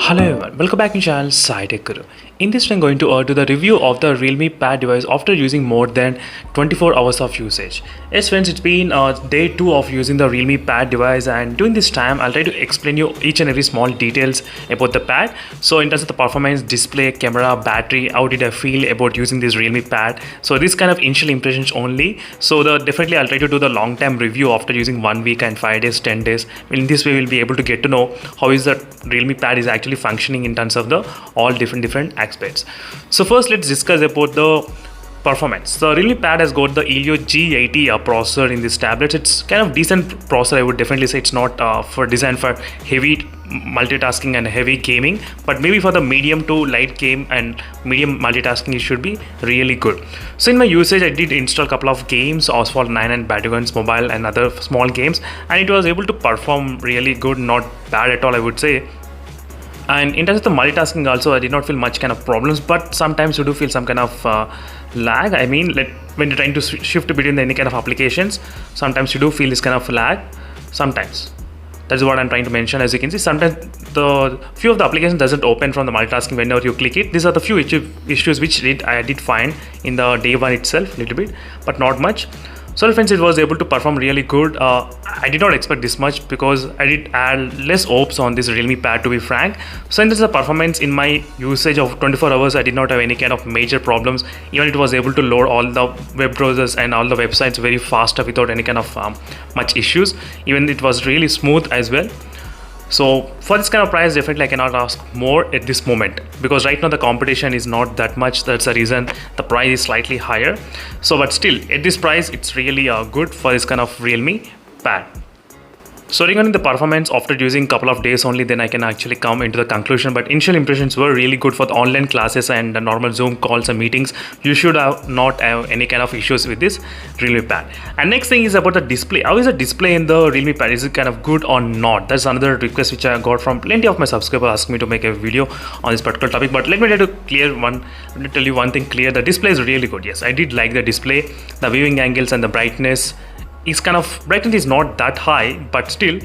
Hello everyone, welcome back to channel SciTech Guru. In this I'm going to do the review of the Realme Pad device after using more than 24 hours of usage. Yes friends, it's been day 2 of using the Realme Pad device, and during this time I'll try to explain you each and every small details about the pad. So in terms of the performance, display, camera, battery, how did I feel about using this Realme Pad. So this kind of initial impressions only. So definitely I'll try to do the long term review after using 1 week and 5 days, 10 days. In this way we'll be able to get to know how is the Realme Pad is actually functioning in terms of the all different aspects. So first let's discuss about the performance. The Realme Pad has got the Helio G80 processor in this tablet. It's kind of decent processor. I would definitely say it's not for designed for heavy multitasking and heavy gaming, but maybe for the medium to light game and medium multitasking it should be really good. So in my usage I did install a couple of games, Asphalt 9 and Battlegrounds Mobile and other small games, and it was able to perform really good, not bad at all I would say. And in terms of the multitasking also, I did not feel much kind of problems, but sometimes you do feel some kind of lag. I mean, like when you're trying to shift between any kind of applications, sometimes you do feel this kind of lag. Sometimes that's what I'm trying to mention. As you can see, sometimes the few of the applications doesn't open from the multitasking whenever you click it. These are the few issues which I did find in the day one itself, a little bit, but not much. So friends, it was able to perform really good. I did not expect this much because I did add less hopes on this Realme Pad, to be frank. So in terms of performance, in my usage of 24 hours, I did not have any kind of major problems. Even it was able to load all the web browsers and all the websites very fast without any kind of much issues. Even it was really smooth as well. So for this kind of price, definitely I cannot ask more at this moment, because right now the competition is not that much. That's the reason the price is slightly higher. So but still at this price it's really good for this kind of Realme Pad. So regarding the performance, after using a couple of days only, then I can actually come into the conclusion. But initial impressions were really good for the online classes and the normal Zoom calls and meetings. You should not have any kind of issues with this Realme Pad. And next thing is about the display. How is the display in the Realme Pad? Is it kind of good or not? That's another request which I got from plenty of my subscribers asking me to make a video on this particular topic. But let me tell you one thing clear. The display is really good. Yes, I did like the display, the viewing angles and the brightness. Brightness is not that high, but still,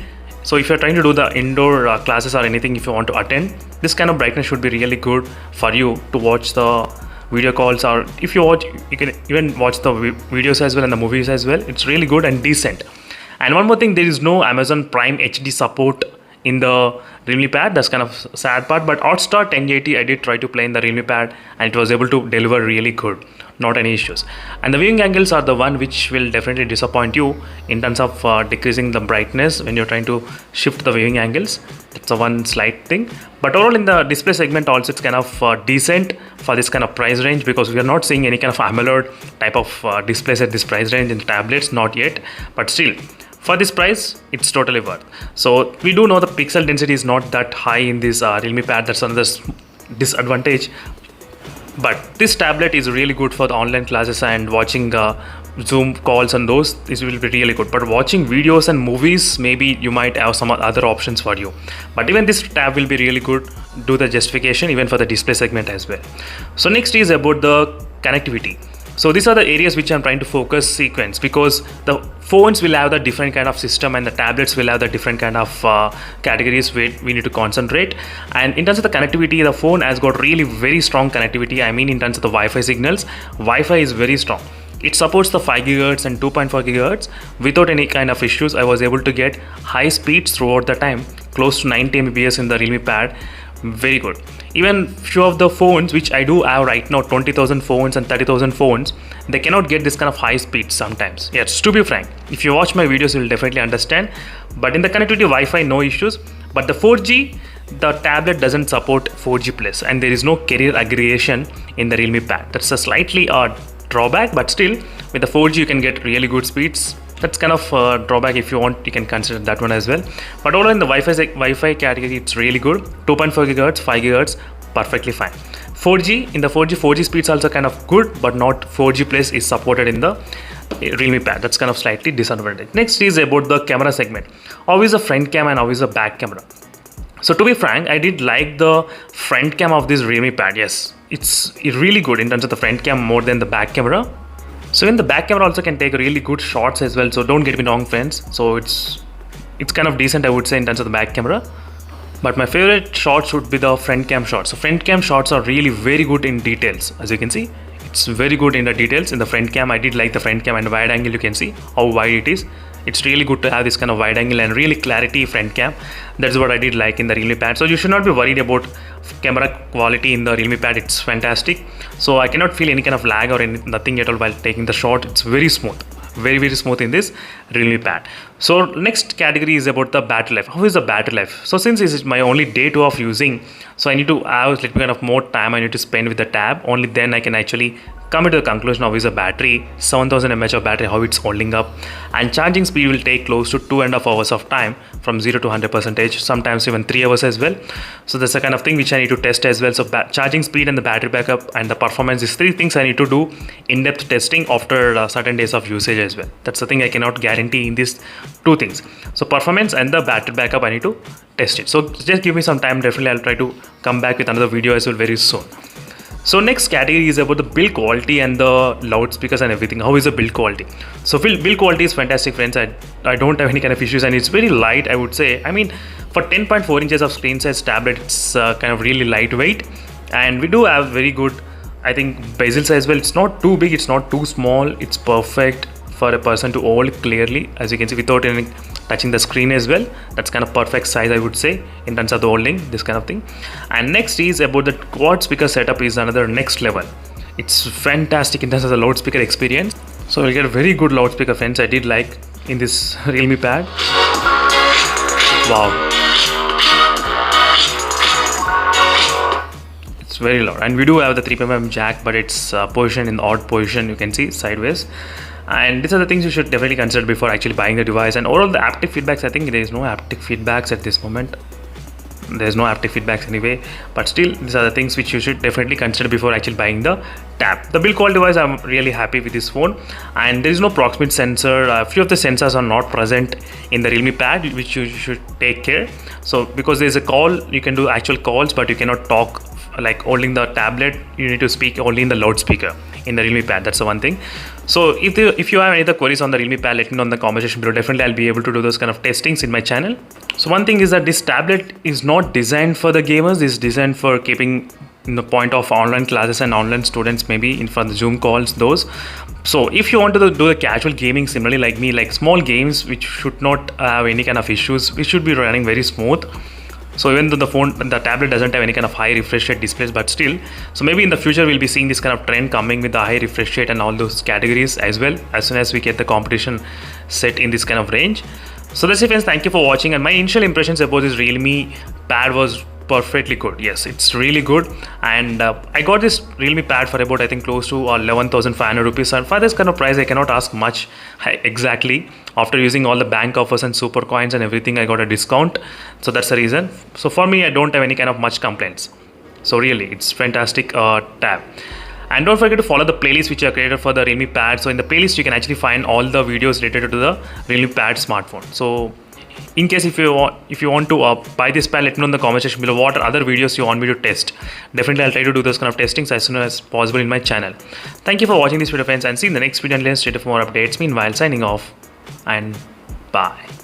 so if you're trying to do the indoor classes or anything, if you want to attend, this kind of brightness should be really good for you to watch the video calls, or if you can even watch the videos as well and the movies as well. It's really good and decent. And one more thing, there is no Amazon Prime HD support in the Realme Pad. That's kind of sad part, but Hotstar 1080 I did try to play in the Realme Pad and it was able to deliver really good, not any issues. And the viewing angles are the one which will definitely disappoint you in terms of decreasing the brightness when you're trying to shift the viewing angles. That's the one slight thing, but overall in the display segment also it's kind of decent for this kind of price range, because we are not seeing any kind of AMOLED type of displays at this price range in the tablets, not yet, but still for this price it's totally worth. So we do know the pixel density is not that high in this Realme Pad. That's another disadvantage, but this tablet is really good for the online classes and watching Zoom calls and those. This will be really good, but watching videos and movies, maybe you might have some other options for you. But even this tab will be really good, do the justification even for the display segment as well. So next is about the connectivity. So these are the areas which I'm trying to focus sequence, because the phones will have the different kind of system and the tablets will have the different kind of categories where we need to concentrate. And in terms of the connectivity, the phone has got really very strong connectivity. I mean, in terms of the Wi-Fi signals, Wi-Fi is very strong. It supports the 5 GHz and 2.4 GHz without any kind of issues. I was able to get high speeds throughout the time, close to 90 Mbps in the Realme Pad. Very good. Even few of the phones which I do have right now, 20,000 phones and 30,000 phones, they cannot get this kind of high speed sometimes. Yes, to be frank, if you watch my videos you will definitely understand. But in the connectivity Wi-Fi, no issues. But the 4G, the tablet doesn't support 4G plus, and there is no carrier aggregation in the Realme Pad. That's a slightly drawback, but still with the 4G you can get really good speeds. That's kind of drawback. If you want, you can consider that one as well. But overall in the Wi-Fi category, it's really good. 2.4 GHz, 5 GHz, perfectly fine. 4G, in the 4G speeds also kind of good, but not 4G plus is supported in the Realme Pad. That's kind of slightly disadvantage. Next is about the camera segment. How is the front cam and how is the back camera? So to be frank, I did like the front cam of this Realme Pad. Yes, it's really good in terms of the front cam more than the back camera. So in the back camera also can take really good shots as well. So don't get me wrong friends. So it's kind of decent I would say in terms of the back camera. But my favorite shots would be the front cam shots. So front cam shots are really very good in details. As you can see, it's very good in the details. In the front cam, I did like the front cam and wide angle. You can see how wide it is. It's really good to have this kind of wide angle and really clarity front cam. That's what I did like in the Realme Pad. So you should not be worried about camera quality in the Realme Pad. It's fantastic. So I cannot feel any kind of lag or nothing at all while taking the shot. It's very smooth. Very smooth in this Realme Pad. So next category is about the battery life. How is the battery life? So since this is my only day 2 of using, so I need to have a little bit of more time I need to spend with the tab. Only then I can actually come to the conclusion of is a battery, 7000 mAh of battery, how it's holding up, and charging speed will take close to 2.5 hours of time from 0 to 100%, sometimes even 3 hours as well. So that's the kind of thing which I need to test as well. So charging speed and the battery backup and the performance is 3 things I need to do in-depth testing after certain days of usage as well. That's the thing I cannot guarantee in these 2 things. So performance and the battery backup I need to test it. So just give me some time. Definitely I'll try to come back with another video as well very soon. So next category is about the build quality and the loudspeakers and everything. How is the build quality? So build quality is fantastic, friends. I don't have any kind of issues, and it's very light, I would say. I mean, for 10.4 inches of screen size tablet, it's kind of really lightweight, and we do have very good, I think, bezels as well. It's not too big, it's not too small. It's perfect for a person to hold clearly, as you can see, without any touching the screen as well. That's kind of perfect size, I would say, in terms of the holding, this kind of thing. And next is about the quad speaker setup is another next level. It's fantastic in terms of the loudspeaker experience. So you'll get a very good loudspeaker, friends. I did like in this Realme Pad. Wow, it's very loud. And we do have the 3.5mm jack, but it's positioned in the odd position, you can see, sideways. And these are the things you should definitely consider before actually buying the device. And overall, the haptic feedbacks, I think there is no haptic feedbacks at this moment. There's no haptic feedbacks anyway, but still these are the things which you should definitely consider before actually buying the tab. The build quality wise, I'm really happy with this phone, and there is no proximity sensor. A few of the sensors are not present in the Realme Pad, which you should take care. So because there's a call, you can do actual calls, but you cannot talk like holding the tablet. You need to speak only in the loudspeaker in the Realme Pad. That's the one thing. So if you have any other queries on the Realme Pad, let me know in the comment section below. Definitely I'll be able to do those kind of testings in my channel. So one thing is that this tablet is not designed for the gamers. It's designed for keeping in the point of online classes and online students, maybe in for the Zoom calls, those. So if you want to do the casual gaming similarly like me, like small games which should not have any kind of issues, which should be running very smooth. So even though the tablet doesn't have any kind of high refresh rate displays, but still, so maybe in the future we'll be seeing this kind of trend coming with the high refresh rate and all those categories as well, as soon as we get the competition set in this kind of range. So that's it, friends. Thank you for watching, and my initial impressions about this Realme Pad was perfectly good. Yes, it's really good, and I got this Realme Pad for about, I think, close to 11,500 rupees, and for this kind of price I cannot ask much exactly. After using all the bank offers and super coins and everything, I got a discount, so that's the reason. So for me, I don't have any kind of much complaints. So really, it's fantastic tab. And don't forget to follow the playlist which I created for the Realme Pad. So in the playlist you can actually find all the videos related to the Realme Pad smartphone. So in case if you want to buy this pad, let me know in the comment section below what other videos you want me to test. Definitely I'll try to do those kind of testings as soon as possible in my channel. Thank you for watching this video, friends, and see you in the next video, and let's stay for more updates. Meanwhile, signing off, and bye.